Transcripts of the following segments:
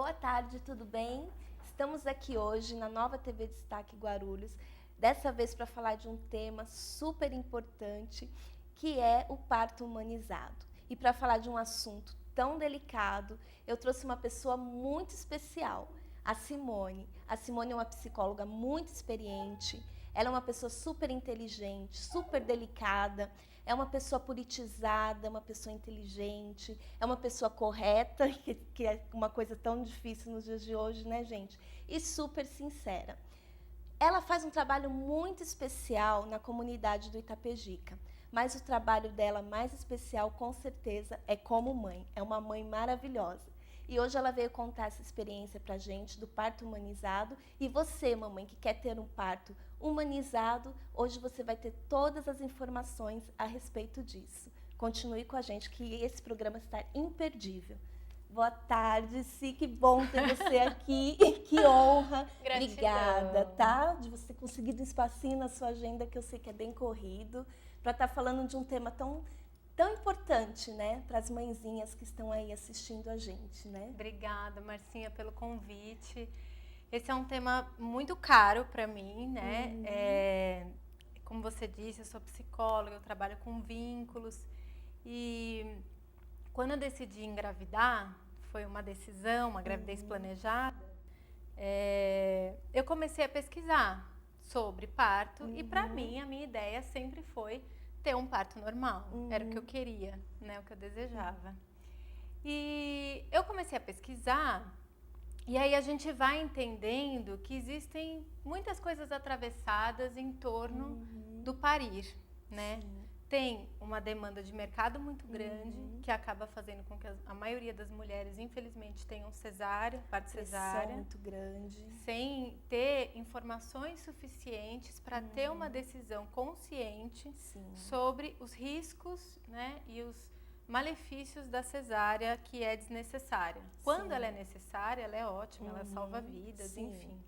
Boa tarde, tudo bem? Estamos aqui hoje na Nova TV Destaque Guarulhos, dessa vez para falar de um tema super importante, que é o parto humanizado. E para falar de um assunto tão delicado, eu trouxe uma pessoa muito especial, a Simone. A Simone é uma psicóloga muito experiente, ela é uma pessoa super inteligente, super delicada, é uma pessoa politizada, é uma pessoa inteligente, é uma pessoa correta, que é uma coisa tão difícil nos dias de hoje, né, gente? E super sincera. Ela faz um trabalho muito especial na comunidade do Itapejica, mas o trabalho dela mais especial, com certeza, é como mãe. É uma mãe maravilhosa. E hoje ela veio contar essa experiência para a gente do parto humanizado. E você, mamãe, que quer ter um parto humanizado, hoje você vai ter todas as informações a respeito disso. Continue com a gente, que esse programa está imperdível. Boa tarde, Si, que bom ter você aqui, que honra. Gratidão. Obrigada, tá? De você conseguir um espacinho na sua agenda, que eu sei que é bem corrido, para estar falando de um tema tão importante, né, para as mãezinhas que estão aí assistindo a gente, né? Obrigada, Marcinha, pelo convite. Esse é um tema muito caro para mim, né? Como você disse, eu sou psicóloga, eu trabalho com vínculos. E quando eu decidi engravidar, foi uma decisão, uma gravidez planejada, eu comecei a pesquisar sobre parto e para mim, a minha ideia sempre foi ter um parto normal. Era o que eu queria, né? O que eu desejava. E eu comecei a pesquisar e aí a gente vai entendendo que existem muitas coisas atravessadas em torno do parir, né? Tem uma demanda de mercado muito grande que acaba fazendo com que a maioria das mulheres, infelizmente, tenham cesárea, parto cesárea. Muito grande. Sem ter informações suficientes para ter uma decisão consciente sobre os riscos, né, e os malefícios da cesárea, que é desnecessária. Quando ela é necessária, ela é ótima, ela salva vidas, enfim.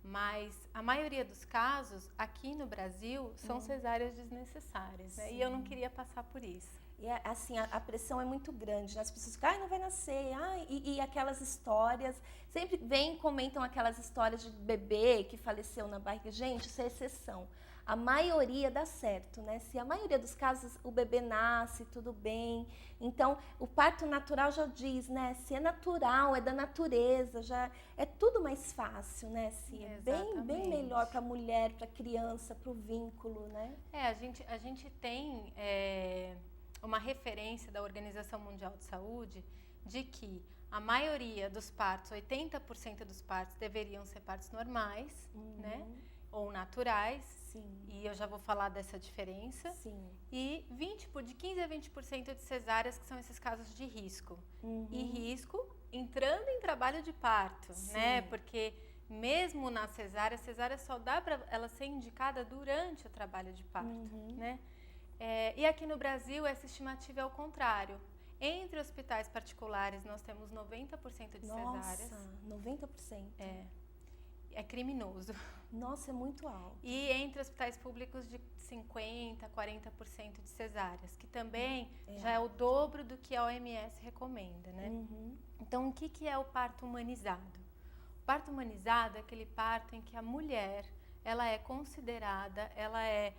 Mas a maioria dos casos, aqui no Brasil, são cesáreas desnecessárias, né? E eu não queria passar por isso. E assim, a pressão é muito grande, né? As pessoas ficam, não vai nascer, e aquelas histórias, sempre vêm e comentam aquelas histórias de bebê que faleceu na barriga. Gente, isso é exceção. A maioria dá certo, né? Se a maioria dos casos o bebê nasce, tudo bem. Então, o parto natural já diz, né? Se é natural, é da natureza, já é tudo mais fácil, né? Se é bem melhor para a mulher, para a criança, para o vínculo, né? A gente tem uma referência da Organização Mundial de Saúde de que a maioria dos partos, 80% dos partos, deveriam ser partos normais, né? Ou naturais. E eu já vou falar dessa diferença. E de 15 a 20% de cesáreas, que são esses casos de risco. E risco entrando em trabalho de parto, né? Porque mesmo na cesárea, a cesárea só dá para ela ser indicada durante o trabalho de parto, né? E aqui no Brasil, essa estimativa é o contrário. Entre hospitais particulares, nós temos 90% de cesáreas. Nossa, 90%? É criminoso. Nossa, é muito alto. E entre hospitais públicos de 50%, 40% de cesáreas, que também já é o dobro do que a OMS recomenda, né? Então, o que é o parto humanizado? O parto humanizado é aquele parto em que a mulher, ela é considerada, ela é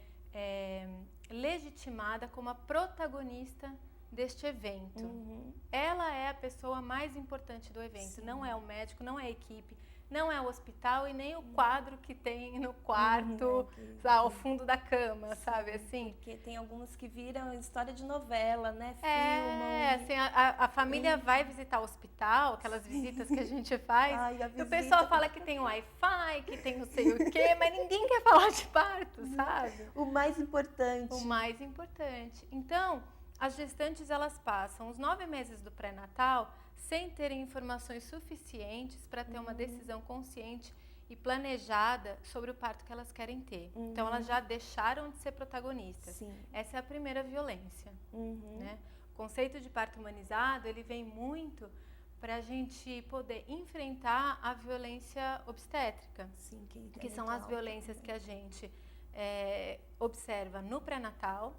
legitimada como a protagonista deste evento. Ela é a pessoa mais importante do evento. Não é o médico, não é a equipe, não é o hospital e nem o quadro que tem no quarto, ao fundo da cama, sabe assim? Porque tem algumas que viram história de novela, né? Filmam. Assim, a família vai visitar o hospital, aquelas visitas que a gente faz, e o pessoal fala que tem Wi-Fi, que tem não sei o quê, mas ninguém quer falar de parto, sabe? O mais importante. O mais importante. Então, as gestantes, elas passam os 9 meses do pré-natal sem terem informações suficientes para ter uma decisão consciente e planejada sobre o parto que elas querem ter. Então, elas já deixaram de ser protagonistas. Essa é a primeira violência. Né? O conceito de parto humanizado, ele vem muito para a gente poder enfrentar a violência obstétrica, que são as violências que a gente observa no pré-natal,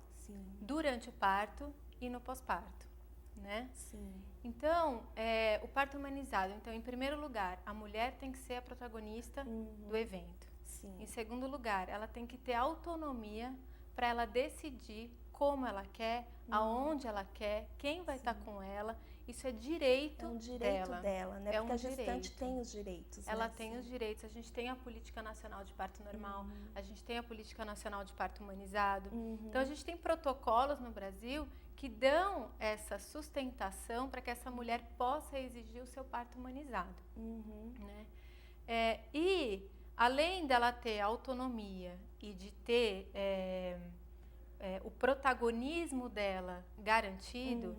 durante o parto e no pós-parto. né? Sim. Então, o parto humanizado. Então, em primeiro lugar, a mulher tem que ser a protagonista do evento. Sim. Em segundo lugar, ela tem que ter autonomia para ela decidir como ela quer, aonde ela quer, quem vai estar com ela. Isso é direito É um direito dela, né? É Porque um a gestante direito. tem os direitos. Ela né? tem os direitos. A gente tem a Política Nacional de Parto Normal, a gente tem a Política Nacional de Parto Humanizado. Então, a gente tem protocolos no Brasil que dão essa sustentação para que essa mulher possa exigir o seu parto humanizado. Né? E, além dela ter autonomia e de ter o protagonismo dela garantido,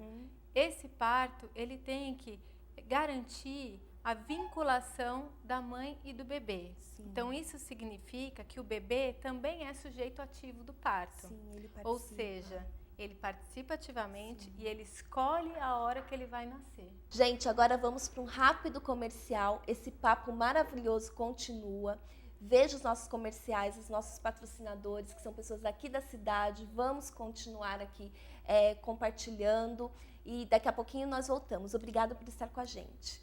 esse parto ele tem que garantir a vinculação da mãe e do bebê. Sim. Então, isso significa que o bebê também é sujeito ativo do parto. Sim, ele participa. Ou seja, ele participa ativamente e ele escolhe a hora que ele vai nascer. Gente, agora vamos para um rápido comercial. Esse papo maravilhoso continua. Veja os nossos comerciais, os nossos patrocinadores, que são pessoas aqui da cidade. Vamos continuar aqui compartilhando. E daqui a pouquinho nós voltamos. Obrigada por estar com a gente.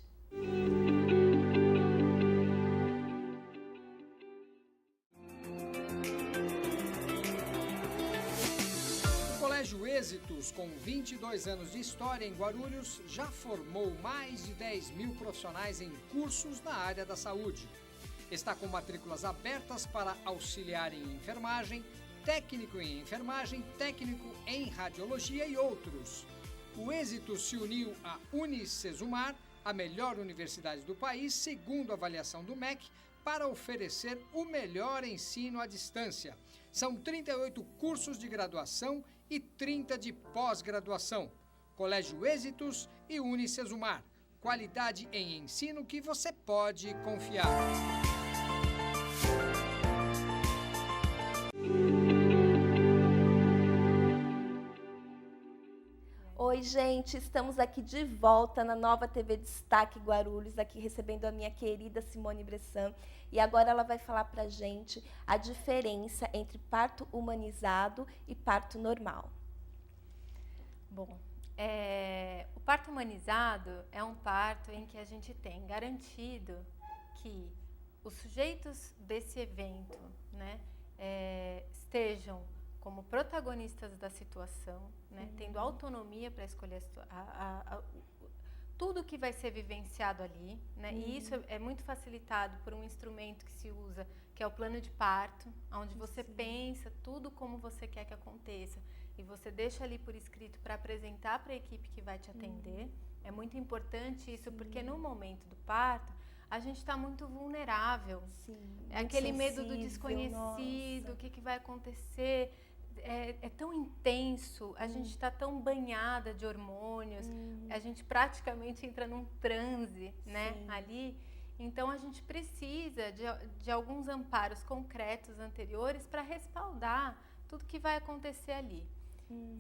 O Colégio Êxitos, com 22 anos de história em Guarulhos, já formou mais de 10 mil profissionais em cursos na área da saúde. Está com matrículas abertas para auxiliar em enfermagem, técnico em enfermagem, técnico em radiologia e outros. O Êxitos se uniu à Unicesumar, a melhor universidade do país, segundo a avaliação do MEC, para oferecer o melhor ensino à distância. São 38 cursos de graduação e 30 de pós-graduação. Colégio Êxitos e Unicesumar. Qualidade em ensino que você pode confiar. Oi, gente, estamos aqui de volta na nova TV Destaque Guarulhos, aqui recebendo a minha querida Simone Bressan. E agora ela vai falar pra gente a diferença entre parto humanizado e parto normal. Bom, o parto humanizado é um parto em que a gente tem garantido que os sujeitos desse evento, né, estejam como protagonistas da situação, né, tendo autonomia para escolher tudo que vai ser vivenciado ali, né, e isso é muito facilitado por um instrumento que se usa, que é o plano de parto, onde você pensa tudo como você quer que aconteça e você deixa ali por escrito para apresentar para a equipe que vai te atender. É muito importante isso, porque no momento do parto a gente está muito vulnerável. É aquele medo do desconhecido, o que vai acontecer. É tão intenso, a gente está tão banhada de hormônios, a gente praticamente entra num transe, né, ali. Então, a gente precisa de alguns amparos concretos anteriores para respaldar tudo que vai acontecer ali.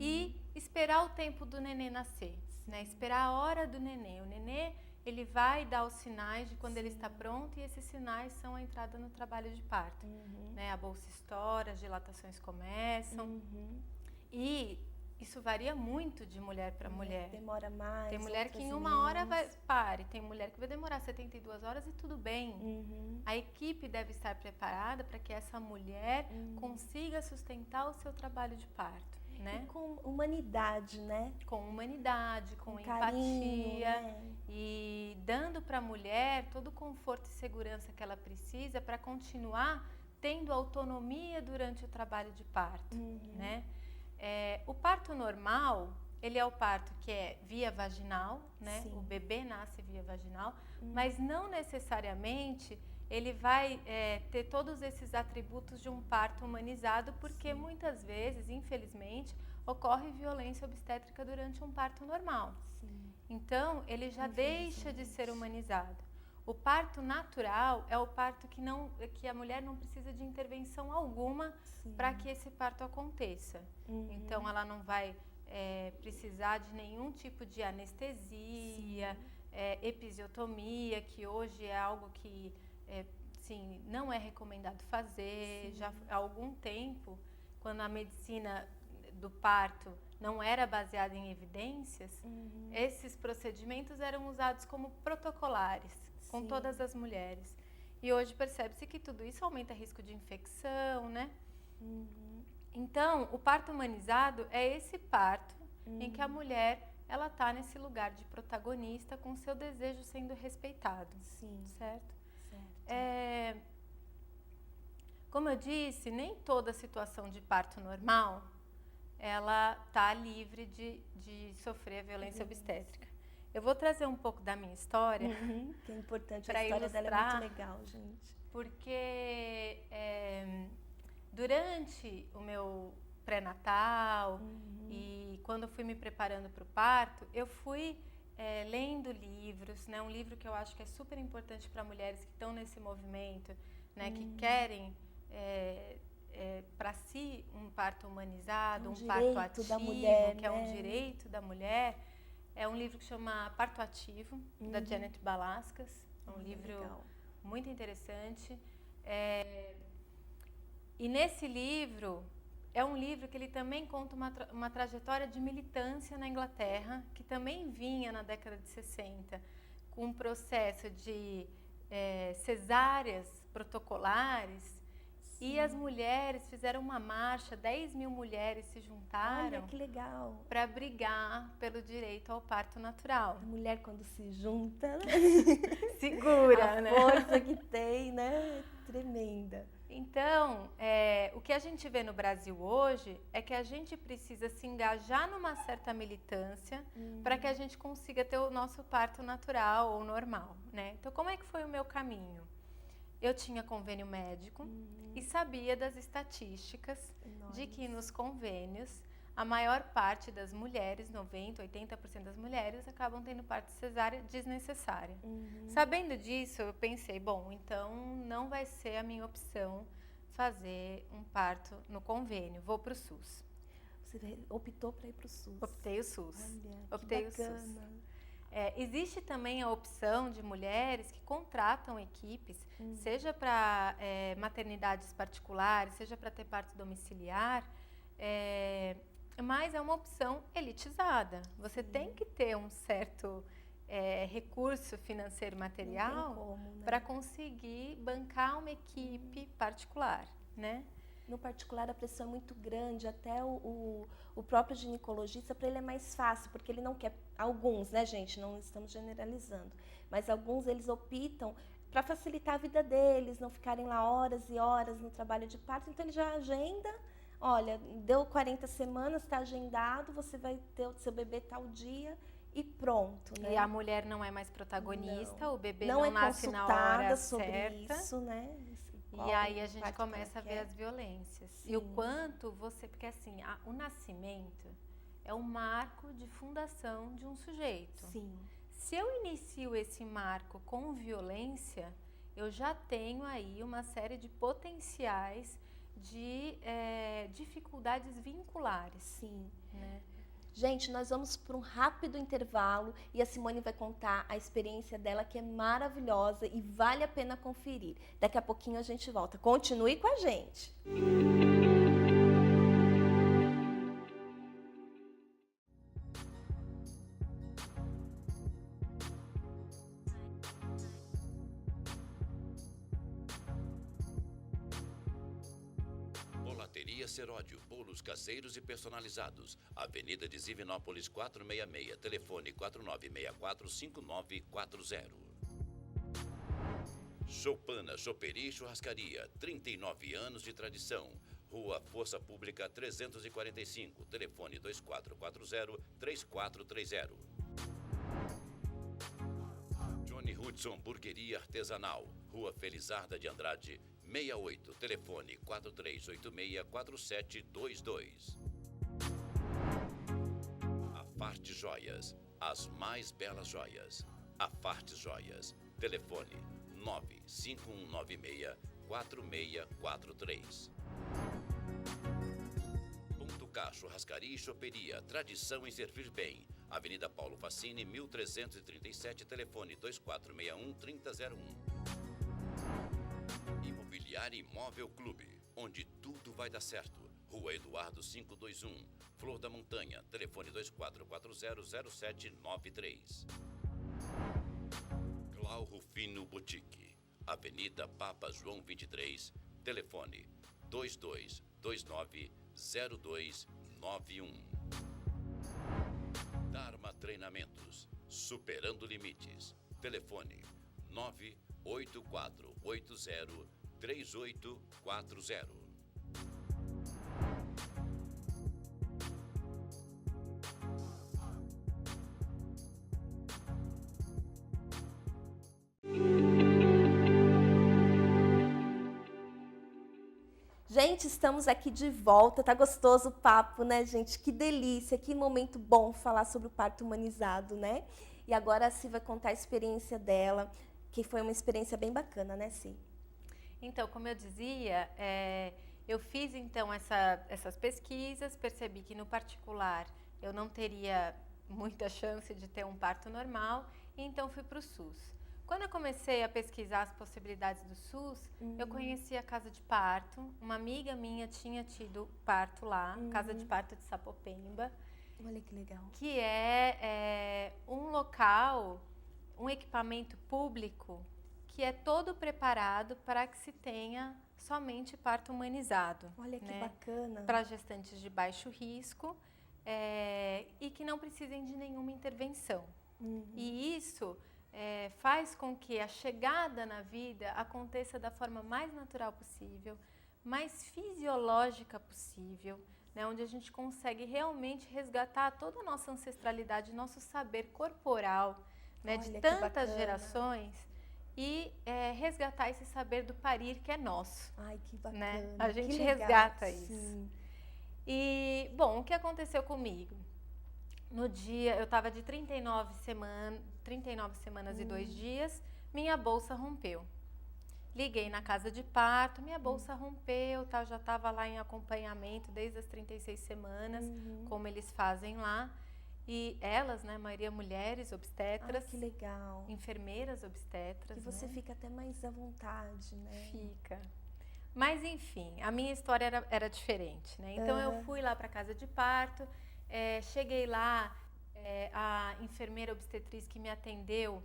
E esperar o tempo do nenê nascer, né, esperar a hora do nenê. O nenê, ele vai dar os sinais de quando ele está pronto, e esses sinais são a entrada no trabalho de parto. Né? A bolsa estoura, as dilatações começam. E isso varia muito de mulher para mulher. Demora mais. Tem mulher que em menos. uma hora pare, tem mulher que vai demorar 72 horas e tudo bem. A equipe deve estar preparada para que essa mulher consiga sustentar o seu trabalho de parto. Né? E com humanidade, né? Com humanidade, com empatia, carinho, né? E dando para a mulher todo o conforto e segurança que ela precisa para continuar tendo autonomia durante o trabalho de parto, né? O parto normal, ele é o parto que é via vaginal, né? O bebê nasce via vaginal, mas não necessariamente ele vai ter todos esses atributos de um parto humanizado, porque muitas vezes, infelizmente, ocorre violência obstétrica durante um parto normal. Então, ele já deixa de ser humanizado. O parto natural é o parto que a mulher não precisa de intervenção alguma para que esse parto aconteça. Então, ela não vai precisar de nenhum tipo de anestesia, episiotomia, que hoje é algo que não é recomendado fazer. Já há algum tempo, quando a medicina do parto não era baseada em evidências, esses procedimentos eram usados como protocolares com todas as mulheres. E hoje percebe-se que tudo isso aumenta risco de infecção, né? Então, o parto humanizado é esse parto em que a mulher ela está nesse lugar de protagonista com seu desejo sendo respeitado. Sim. Certo? Como eu disse, nem toda situação de parto normal ela está livre de sofrer a violência obstétrica. Eu vou trazer um pouco da minha história. Que é importante, a história dela é muito legal, gente. Porque durante o meu pré-natal e quando eu fui me preparando para o parto, eu fui lendo livros, né? Um livro que eu acho que é super importante para mulheres que estão nesse movimento, né? Que querem para si um parto humanizado, um parto ativo, da mulher, que é um direito da mulher. É um livro que chama Parto Ativo, da Janet Balaskas. É um livro muito interessante. E nesse livro, é um livro que ele também conta uma trajetória de militância na Inglaterra, que também vinha na década de 60, com um processo de cesáreas protocolares. E as mulheres fizeram uma marcha, 10 mil mulheres se juntaram. Olha, que legal. Para brigar pelo direito ao parto natural. A mulher, quando se junta, segura, a né? força que tem, né? Tremenda. Então, o que a gente vê no Brasil hoje é que a gente precisa se engajar numa certa militância para que a gente consiga ter o nosso parto natural ou normal, né? Então, como é que foi o meu caminho? Eu tinha convênio médico e sabia das estatísticas de que nos convênios a maior parte das mulheres, 90%, 80% das mulheres, acabam tendo parto cesárea desnecessária. Sabendo disso, eu pensei, bom, então não vai ser a minha opção fazer um parto no convênio, vou para o SUS. Você optou para ir para o SUS? Optei o SUS. Olha, optei o SUS. Existe também a opção de mulheres que contratam equipes, seja para maternidades particulares, seja para ter parto domiciliar, mas é uma opção elitizada. Você tem que ter um certo recurso financeiro material para conseguir bancar uma equipe particular, né? No particular, a pressão é muito grande, até o próprio ginecologista, para ele é mais fácil, porque ele não quer, alguns, né, gente, não estamos generalizando, mas alguns eles optam para facilitar a vida deles, não ficarem lá horas e horas no trabalho de parto, então ele já agenda, olha, deu 40 semanas, está agendado, você vai ter o seu bebê tal dia e pronto, né? E a mulher não é mais protagonista, o bebê não não nasce na hora sobre certa. Isso, né? E aí a gente começa a ver as violências. Sim. E o quanto você... Porque assim, o nascimento é um marco de fundação de um sujeito. Sim. Se eu inicio esse marco com violência, eu já tenho aí uma série de potenciais de dificuldades vinculares. Sim. Né? Gente, nós vamos para um rápido intervalo e a Simone vai contar a experiência dela, que é maravilhosa e vale a pena conferir. Daqui a pouquinho a gente volta. Continue com a gente. Bolateria Seródio, bolos caseiros e personalizados. Avenida de Divinópolis 466, telefone 4964-5940. Choupana, Choperia e Churrascaria, 39 anos de tradição. Rua Força Pública 345, telefone 2440-3430. Johnny Hudson, Burgueria Artesanal, Rua Felizarda de Andrade, 68, telefone 4386-4722. Afarte Joias, as mais belas joias. Afarte Joias, telefone 95196-4643. Ponto K, Churrascaria e Choperia, tradição em servir bem. Avenida Paulo Facini, 1337, telefone 2461-3001. Imobiliária Imóvel Clube, onde tudo vai dar certo. Rua Eduardo 521, Flor da Montanha, telefone 24400793. Clau Rufino Boutique, Avenida Papa João 23, telefone 2229-0291. Dharma Treinamentos, Superando Limites, telefone 984803840. Gente, estamos aqui de volta. Tá gostoso o papo, né, gente? Que delícia, que momento bom falar sobre o parto humanizado, né? E agora a Si vai contar a experiência dela, que foi uma experiência bem bacana, né, Si? Então, como eu dizia, eu fiz então essas pesquisas, percebi que no particular eu não teria muita chance de ter um parto normal, e então fui para o SUS. Quando eu comecei a pesquisar as possibilidades do SUS, eu conheci a casa de parto. Uma amiga minha tinha tido parto lá, casa de parto de Sapopemba. Olha que legal. Que é um local, um equipamento público que é todo preparado para que se tenha somente parto humanizado. Olha que bacana. Para gestantes de baixo risco e que não precisem de nenhuma intervenção. E isso faz com que a chegada na vida aconteça da forma mais natural possível, mais fisiológica possível, né, onde a gente consegue realmente resgatar toda a nossa ancestralidade, nosso saber corporal, né, de tantas gerações, e resgatar esse saber do parir que é nosso. Ai, que bacana. Né? A gente resgata isso. Sim. E, bom, o que aconteceu comigo? No dia, eu estava de 39 semanas e 2 dias, minha bolsa rompeu. Liguei na casa de parto, minha bolsa rompeu, tá, já estava lá em acompanhamento desde as 36 semanas, como eles fazem lá. E elas, né, a maioria mulheres, obstetras. Que legal. Enfermeiras obstetras. Que você, né, fica até mais à vontade, né? Fica. Mas, enfim, a minha história era diferente, né? Então, eu fui lá para a casa de parto. Cheguei lá, a enfermeira obstetriz que me atendeu,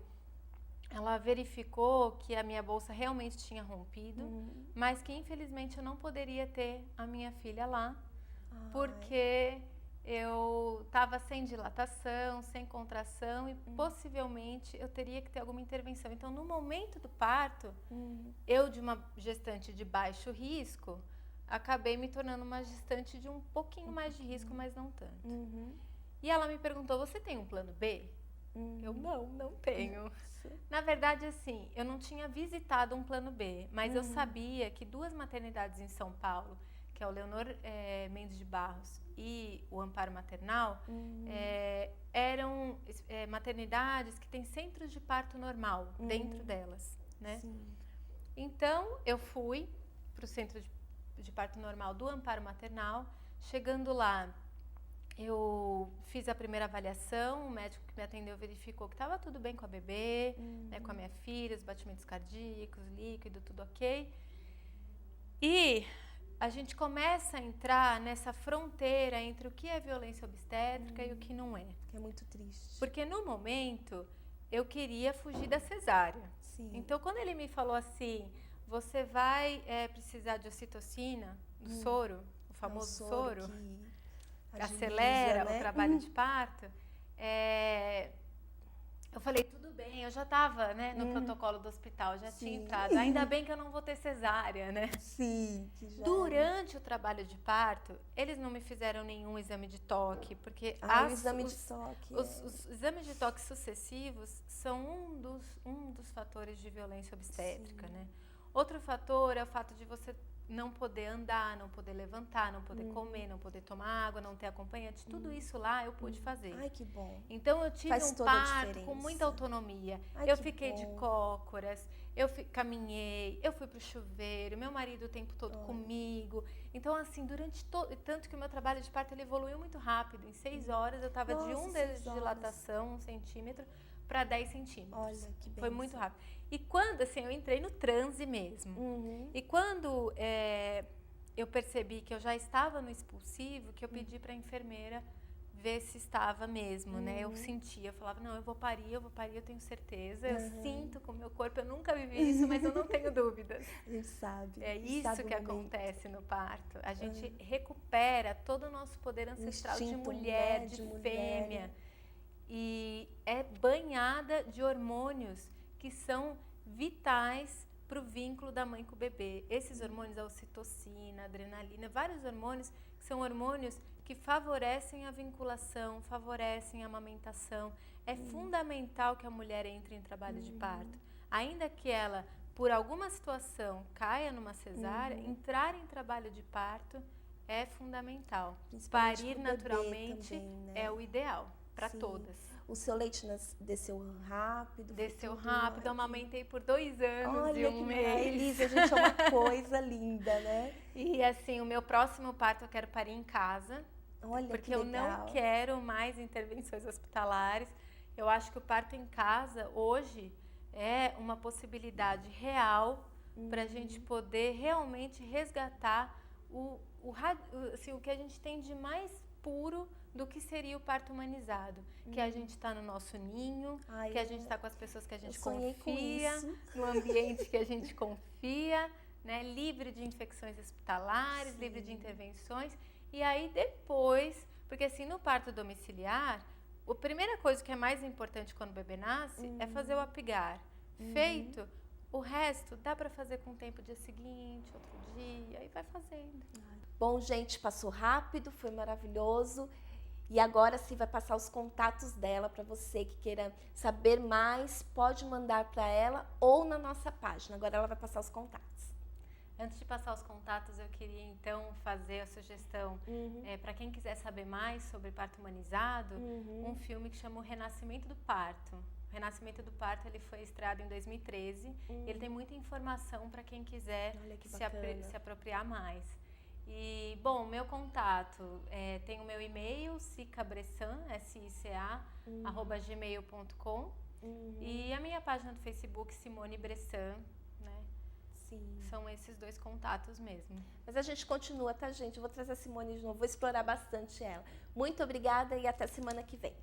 ela verificou que a minha bolsa realmente tinha rompido, mas que infelizmente eu não poderia ter a minha filha lá, porque eu estava sem dilatação, sem contração e possivelmente eu teria que ter alguma intervenção. Então, no momento do parto, eu, de uma gestante de baixo risco, acabei me tornando uma gestante de um pouquinho mais de risco, mas não tanto. E ela me perguntou, você tem um plano B? Eu, não tenho. Na verdade, assim, eu não tinha visitado um plano B, mas eu sabia que 2 maternidades em São Paulo, que é o Leonor Mendes de Barros e o Amparo Maternal, eram maternidades que têm centros de parto normal dentro delas, né? Sim. Então, eu fui para o centro de parto normal do Amparo Maternal. Chegando lá, eu fiz a primeira avaliação, o médico que me atendeu verificou que estava tudo bem com a bebê, né, com a minha filha, os batimentos cardíacos, líquido, tudo ok. E a gente começa a entrar nessa fronteira entre o que é violência obstétrica e o que não é. Que é muito triste. Porque no momento, eu queria fugir da cesárea. Sim. Então, quando ele me falou assim, você vai precisar de ocitocina, do soro, o famoso soro que acelera, né, o trabalho de parto, eu falei, tudo bem, eu já estava, né, no protocolo do hospital, já tinha entrado. Ainda bem que eu não vou ter cesárea, né? Sim. Que já... Durante o trabalho de parto, eles não me fizeram nenhum exame de toque, porque o exame de toque, os exames de toque sucessivos são um dos fatores de violência obstétrica, né? Outro fator é o fato de você não poder andar, não poder levantar, não poder comer, não poder tomar água, não ter acompanhante. Tudo isso lá eu pude fazer. Ai, que bom. Então, eu tive um parto com muita autonomia. Eu fiquei de cócoras, eu caminhei, eu fui pro chuveiro, meu marido o tempo todo comigo. Então, assim, tanto que o meu trabalho de parto ele evoluiu muito rápido. Em 6 horas, eu estava de 1 dedo de dilatação, 1 centímetro, para 10 centímetros. Olha, que bem. Foi muito rápido. E quando, assim, eu entrei no transe mesmo. E quando eu percebi que eu já estava no expulsivo, que eu pedi para a enfermeira ver se estava mesmo, né? Eu sentia, eu falava, não, eu vou parir, eu tenho certeza, eu sinto com o meu corpo, eu nunca vivi isso, mas eu não tenho dúvidas. A gente sabe. É isso que acontece no parto. A gente recupera todo o nosso poder ancestral de mulher, né? de fêmea. E é banhada de hormônios que são vitais para o vínculo da mãe com o bebê. Esses hormônios, a ocitocina, a adrenalina, vários hormônios que são hormônios que favorecem a vinculação, favorecem a amamentação. É fundamental que a mulher entre em trabalho de parto. Ainda que ela, por alguma situação, caia numa cesárea, entrar em trabalho de parto é fundamental. Parir naturalmente também, né? É o ideal para todas. O seu leite desceu rápido? Desceu rápido, amamentei por 2 anos e 1 mês. Elisa, gente, é uma coisa linda, né? E assim, o meu próximo parto eu quero parir em casa. Olha, porque eu não quero mais intervenções hospitalares. Eu acho que o parto em casa, hoje, é uma possibilidade real para a gente poder realmente resgatar o que a gente tem de mais puro do que seria o parto humanizado. Que a gente está no nosso ninho, que a gente está com as pessoas que a gente confia, no ambiente que a gente confia, né? Livre de infecções hospitalares, livre de intervenções. E aí depois, porque assim, no parto domiciliar, a primeira coisa que é mais importante quando o bebê nasce é fazer o apigar. Feito, o resto dá para fazer com o tempo dia seguinte, outro dia, aí vai fazendo. Bom, gente, passou rápido, foi maravilhoso. E agora sim vai passar os contatos dela para você que queira saber mais, pode mandar para ela ou na nossa página. Agora ela vai passar os contatos. Antes de passar os contatos, eu queria então fazer a sugestão para quem quiser saber mais sobre parto humanizado, um filme que chama O Renascimento do Parto. O Renascimento do Parto ele foi estreado em 2013. Ele tem muita informação para quem quiser se apropriar mais. E, bom, meu contato, tem o meu e-mail, sicabressan, SICA, @gmail.com e a minha página do Facebook, Simone Bressan, né? Sim. São esses 2 contatos mesmo. Mas a gente continua, tá, gente? Eu vou trazer a Simone de novo, vou explorar bastante ela. Muito obrigada e até semana que vem.